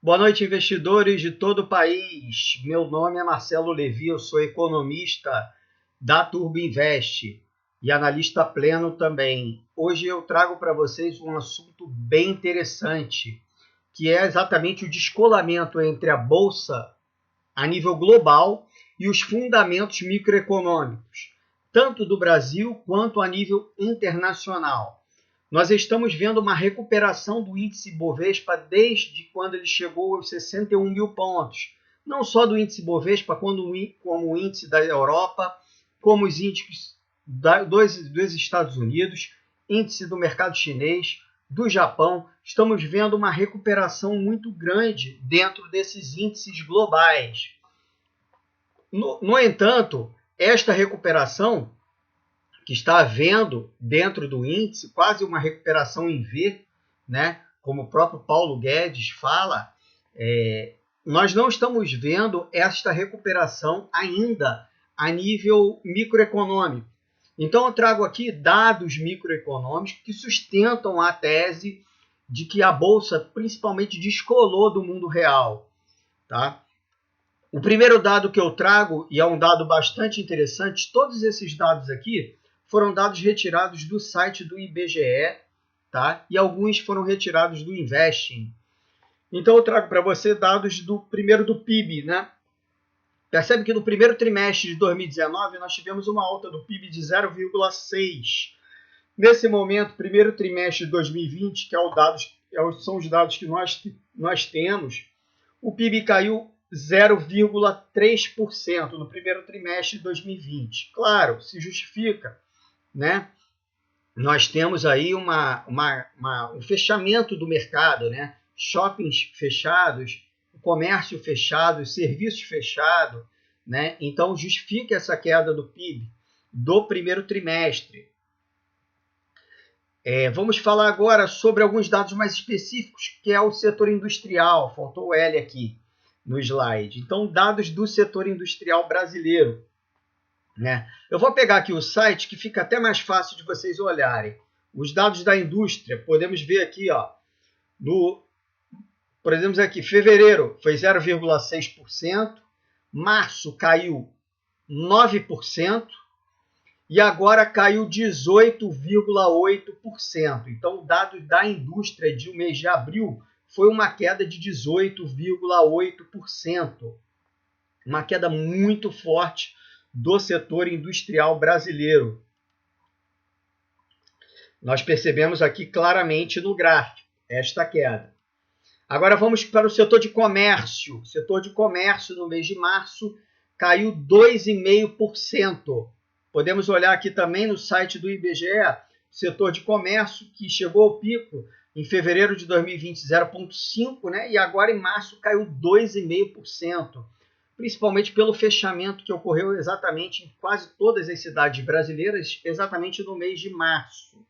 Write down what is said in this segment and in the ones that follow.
Boa noite, investidores de todo o país. Meu nome é Marcelo Levi, eu sou economista da Turbo Invest e analista pleno também. Hoje eu trago para vocês um assunto bem interessante, que é exatamente o descolamento entre a Bolsa a nível global e os fundamentos microeconômicos, tanto do Brasil quanto a nível internacional. Nós estamos vendo uma recuperação do índice Bovespa desde quando ele chegou aos 61 mil pontos. Não só do índice Bovespa, como o índice da Europa, como os índices dos Estados Unidos, índice do mercado chinês, do Japão. Estamos vendo uma recuperação muito grande dentro desses índices globais. No entanto, esta recuperação que está havendo dentro do índice, quase uma recuperação em V, né? Como o próprio Paulo Guedes fala, nós não estamos vendo esta recuperação ainda a nível microeconômico. Então eu trago aqui dados microeconômicos que sustentam a tese de que a Bolsa principalmente descolou do mundo real. Tá? O primeiro dado que eu trago, e é um dado bastante interessante, todos esses dados aqui foram dados retirados do site do IBGE, tá? E alguns foram retirados do Investing. Então eu trago para você dados do PIB, né? Percebe que no primeiro trimestre de 2019 nós tivemos uma alta do PIB de 0,6. Nesse momento, primeiro trimestre de 2020, que são os dados que nós temos, o PIB caiu 0,3% no primeiro trimestre de 2020. Claro, se justifica, né? Nós temos aí um fechamento do mercado, né? Shoppings fechados, comércio fechado, serviços fechados, né? Então justifica essa queda do PIB do primeiro trimestre. Vamos falar agora sobre alguns dados mais específicos, que é o setor industrial. Faltou o L aqui no slide. Então, dados do setor industrial brasileiro. Né? Eu vou pegar aqui o site que fica até mais fácil de vocês olharem. Os dados da indústria, podemos ver aqui, ó, por exemplo, aqui, fevereiro foi 0,6%, março caiu 9% e agora caiu 18,8%. Então, o dado da indústria de um mês de abril foi uma queda de 18,8%. Uma queda muito forte do setor industrial brasileiro. Nós percebemos aqui claramente no gráfico esta queda. Agora vamos para o setor de comércio. O setor de comércio no mês de março caiu 2,5%. Podemos olhar aqui também no site do IBGE, setor de comércio que chegou ao pico em fevereiro de 2020, 0,5%, né? E agora em março caiu 2,5%. Principalmente pelo fechamento que ocorreu exatamente em quase todas as cidades brasileiras, exatamente no mês de março.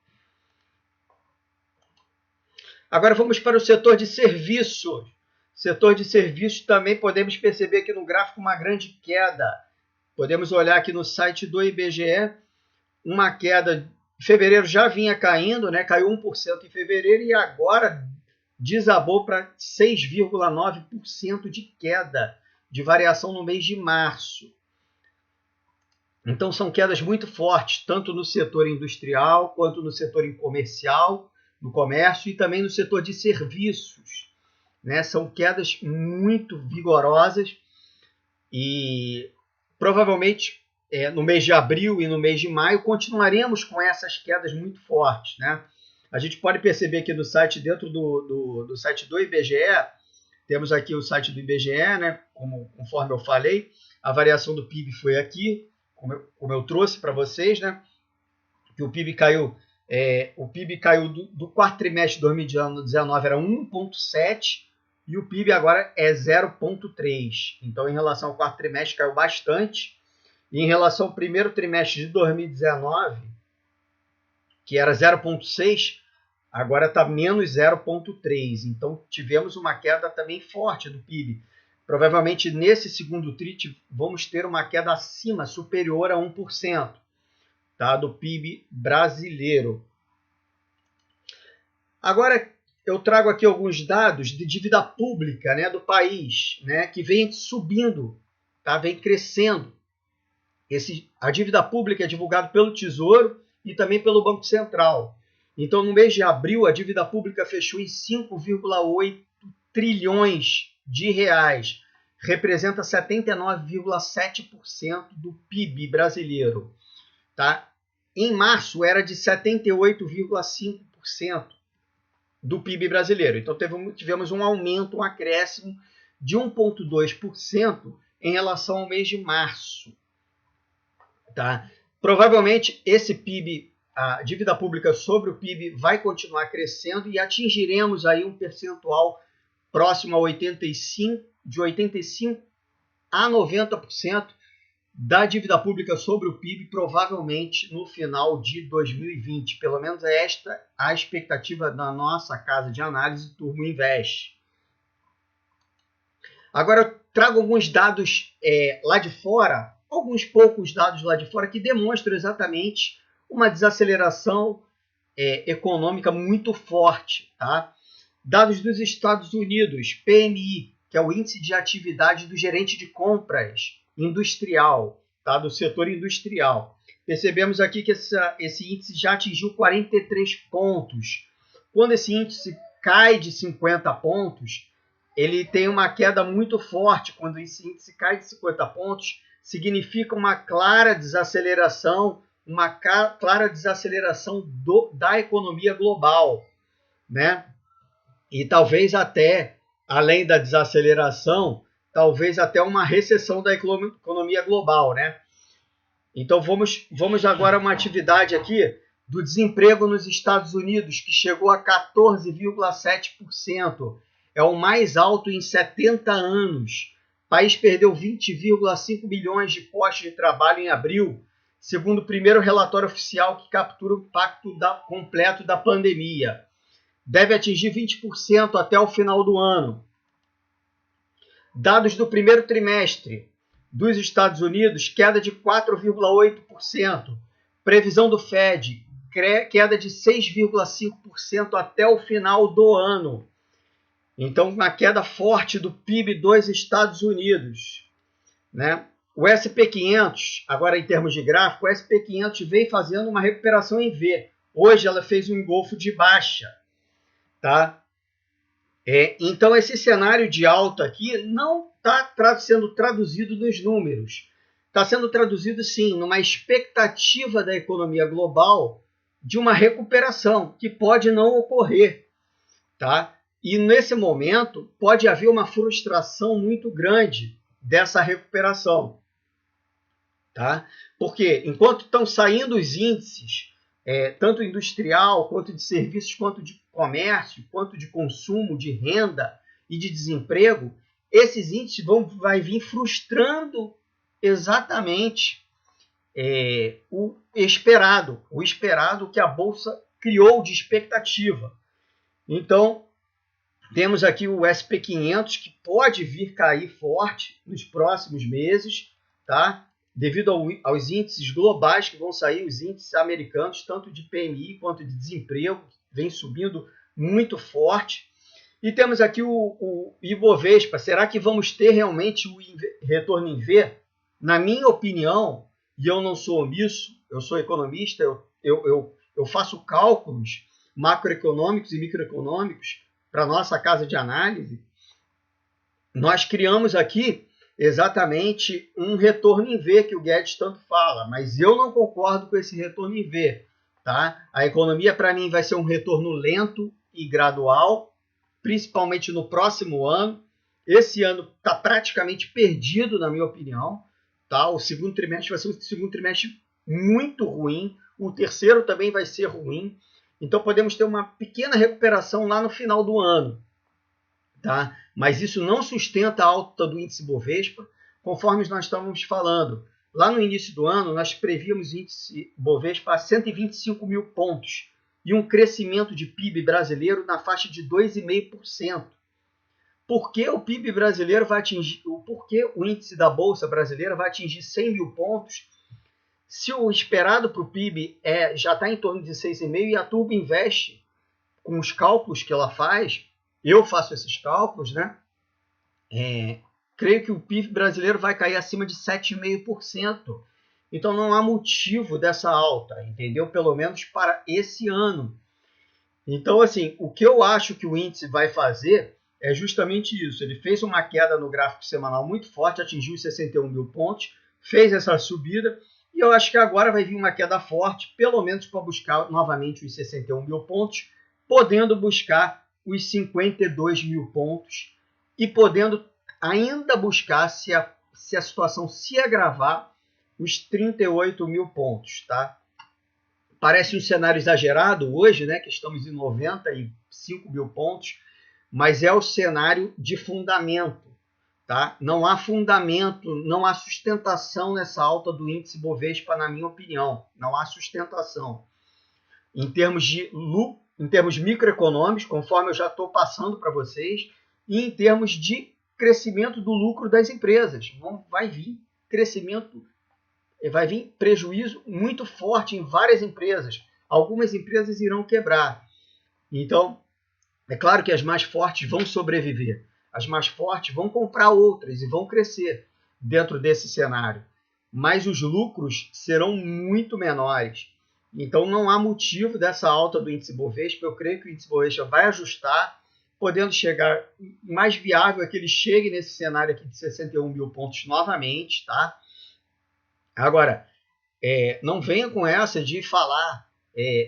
Agora vamos para o setor de serviços. Setor de serviços também podemos perceber aqui no gráfico uma grande queda. Podemos olhar aqui no site do IBGE, uma queda. Em fevereiro já vinha caindo, né? Caiu 1% em fevereiro e agora desabou para 6,9% de queda de variação no mês de março. Então são quedas muito fortes, tanto no setor industrial, quanto no setor comercial, no comércio e também no setor de serviços. Né? São quedas muito vigorosas e provavelmente no mês de abril e no mês de maio continuaremos com essas quedas muito fortes. Né? A gente pode perceber aqui no site, dentro do site do IBGE, temos aqui o site do IBGE, né? Conforme eu falei, a variação do PIB foi aqui, como eu trouxe para vocês, né? Que o PIB caiu, do quarto trimestre de 2019 era 1,7 e o PIB agora é 0,3. Então, em relação ao quarto trimestre, caiu bastante. E em relação ao primeiro trimestre de 2019, que era 0,6, agora está menos 0,3. Então, tivemos uma queda também forte do PIB. Provavelmente, nesse segundo TRI, vamos ter uma queda acima, superior a 1%, tá? Do PIB brasileiro. Agora, eu trago aqui alguns dados de dívida pública, né, do país, né, que vem subindo, tá? Vem crescendo. A dívida pública é divulgada pelo Tesouro e também pelo Banco Central. Então, no mês de abril, a dívida pública fechou em 5,8 trilhões de reais. Representa 79,7% do PIB brasileiro. Tá? Em março, era de 78,5% do PIB brasileiro. Então, tivemos um aumento, um acréscimo de 1,2% em relação ao mês de março. Tá? Provavelmente, esse PIB, a dívida pública sobre o PIB, vai continuar crescendo e atingiremos aí um percentual próximo a 85%, de 85% a 90% da dívida pública sobre o PIB, provavelmente no final de 2020. Pelo menos é esta a expectativa da nossa casa de análise, Turbo Invest. Agora eu trago alguns dados lá de fora, alguns poucos dados lá de fora que demonstram exatamente uma desaceleração econômica muito forte. Tá? Dados dos Estados Unidos, PMI, que é o Índice de Atividade do Gerente de Compras Industrial, tá? Do setor industrial. Percebemos aqui que esse índice já atingiu 43 pontos. Quando esse índice cai de 50 pontos, ele tem uma queda muito forte. Quando esse índice cai de 50 pontos, significa uma clara desaceleração, da economia global, né? E talvez até, além da desaceleração, talvez até uma recessão da economia global, né? Então vamos agora a uma atividade aqui do desemprego nos Estados Unidos, que chegou a 14,7%. É o mais alto em 70 anos. O país perdeu 20,5 milhões de postos de trabalho em abril, segundo o primeiro relatório oficial que captura o impacto completo da pandemia. Deve atingir 20% até o final do ano. Dados do primeiro trimestre dos Estados Unidos, queda de 4,8%. Previsão do Fed, queda de 6,5% até o final do ano. Então, uma queda forte do PIB dos Estados Unidos. Né? O SP500, agora em termos de gráfico, o SP500 vem fazendo uma recuperação em V. Hoje ela fez um engolfo de baixa. Tá? Então, esse cenário de alta aqui não está sendo traduzido nos números. Está sendo traduzido, sim, numa expectativa da economia global de uma recuperação, que pode não ocorrer. Tá? E, nesse momento, pode haver uma frustração muito grande dessa recuperação. Tá? Porque, enquanto estão saindo os índices, tanto industrial, quanto de serviços, quanto de comércio, quanto de consumo, de renda e de desemprego, esses índices vai vir frustrando exatamente o esperado que a Bolsa criou de expectativa. Então, temos aqui o SP500, que pode vir cair forte nos próximos meses, tá? Devido aos índices globais que vão sair, os índices americanos, tanto de PMI quanto de desemprego, vem subindo muito forte. E temos aqui o Ibovespa. Será que vamos ter realmente o retorno em V? Na minha opinião, e eu não sou omisso, eu sou economista, eu faço cálculos macroeconômicos e microeconômicos para a nossa casa de análise. Nós criamos aqui exatamente um retorno em V que o Guedes tanto fala, mas eu não concordo com esse retorno em V. Tá? A economia, para mim, vai ser um retorno lento e gradual, principalmente no próximo ano. Esse ano está praticamente perdido, na minha opinião. Tá? O segundo trimestre vai ser um segundo trimestre muito ruim, o terceiro também vai ser ruim. Então podemos ter uma pequena recuperação lá no final do ano. Tá? Mas isso não sustenta a alta do índice Bovespa, conforme nós estávamos falando. Lá no início do ano, nós prevíamos o índice Bovespa a 125 mil pontos e um crescimento de PIB brasileiro na faixa de 2,5%. Por que o PIB brasileiro vai atingir, por que o índice da Bolsa brasileira vai atingir 100 mil pontos, se o esperado para o PIB já está em torno de 6,5% e a Turbo Invest com os cálculos que ela faz, eu faço esses cálculos, né? Creio que o PIB brasileiro vai cair acima de 7,5%. Então não há motivo dessa alta, entendeu? Pelo menos para esse ano. Então, assim, o que eu acho que o índice vai fazer é justamente isso. Ele fez uma queda no gráfico semanal muito forte, atingiu os 61 mil pontos, fez essa subida, e eu acho que agora vai vir uma queda forte, pelo menos para buscar novamente os 61 mil pontos, podendo buscar os 52 mil pontos e podendo ainda buscar, se a situação se agravar, os 38 mil pontos, tá? Parece um cenário exagerado hoje, né, que estamos em 95 mil pontos, mas é o cenário de fundamento, tá? Não há fundamento, não há sustentação nessa alta do índice Bovespa, na minha opinião. Não há sustentação. Em termos microeconômicos, conforme eu já estou passando para vocês, e em termos de crescimento do lucro das empresas. Vai vir crescimento, vai vir prejuízo muito forte em várias empresas. Algumas empresas irão quebrar. Então, é claro que as mais fortes vão sobreviver. As mais fortes vão comprar outras e vão crescer dentro desse cenário. Mas os lucros serão muito menores. Então não há motivo dessa alta do índice Bovespa. Eu creio que o índice Bovespa vai ajustar, podendo chegar, mais viável é que ele chegue nesse cenário aqui de 61 mil pontos novamente, tá? Agora, não venha com essa de falar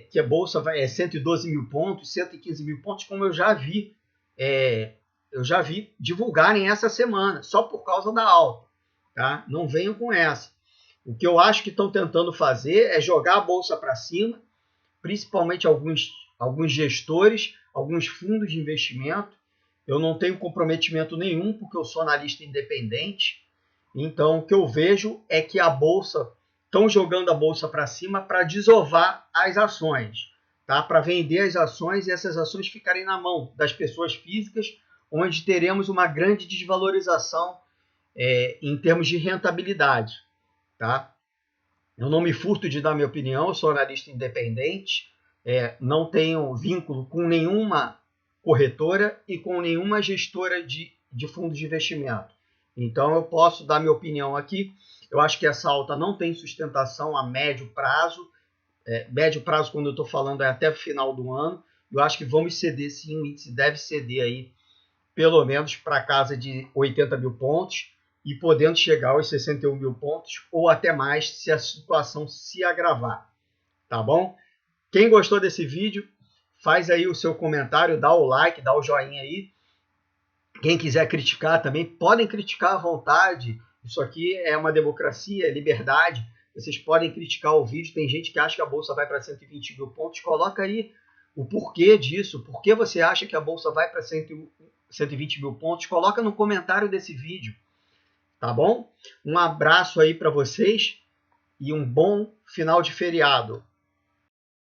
que a Bolsa vai 112 mil pontos, 115 mil pontos, como eu já vi divulgarem essa semana, só por causa da alta. Tá? Não venham com essa. O que eu acho que estão tentando fazer é jogar a Bolsa para cima, principalmente alguns gestores, alguns fundos de investimento. Eu não tenho comprometimento nenhum, porque eu sou analista independente. Então, o que eu vejo é que a Bolsa, estão jogando a Bolsa para cima para desovar as ações, tá? Para vender as ações e essas ações ficarem na mão das pessoas físicas, onde teremos uma grande desvalorização em termos de rentabilidade. Tá? Eu não me furto de dar minha opinião, eu sou analista independente, não tenho vínculo com nenhuma corretora e com nenhuma gestora de fundos de investimento. Então eu posso dar minha opinião aqui. Eu acho que essa alta não tem sustentação a médio prazo. Médio prazo, quando eu estou falando, é até o final do ano. Eu acho que vamos ceder sim, o índice deve ceder aí pelo menos para casa de 80 mil pontos e podendo chegar aos 61 mil pontos ou até mais se a situação se agravar, tá bom? Quem gostou desse vídeo, faz aí o seu comentário, dá o like, dá o joinha aí. Quem quiser criticar também, podem criticar à vontade. Isso aqui é uma democracia, é liberdade. Vocês podem criticar o vídeo. Tem gente que acha que a Bolsa vai para 120 mil pontos. Coloca aí o porquê disso. Por que você acha que a Bolsa vai para 120 mil pontos? Coloca no comentário desse vídeo. Tá bom? Um abraço aí para vocês e um bom final de feriado.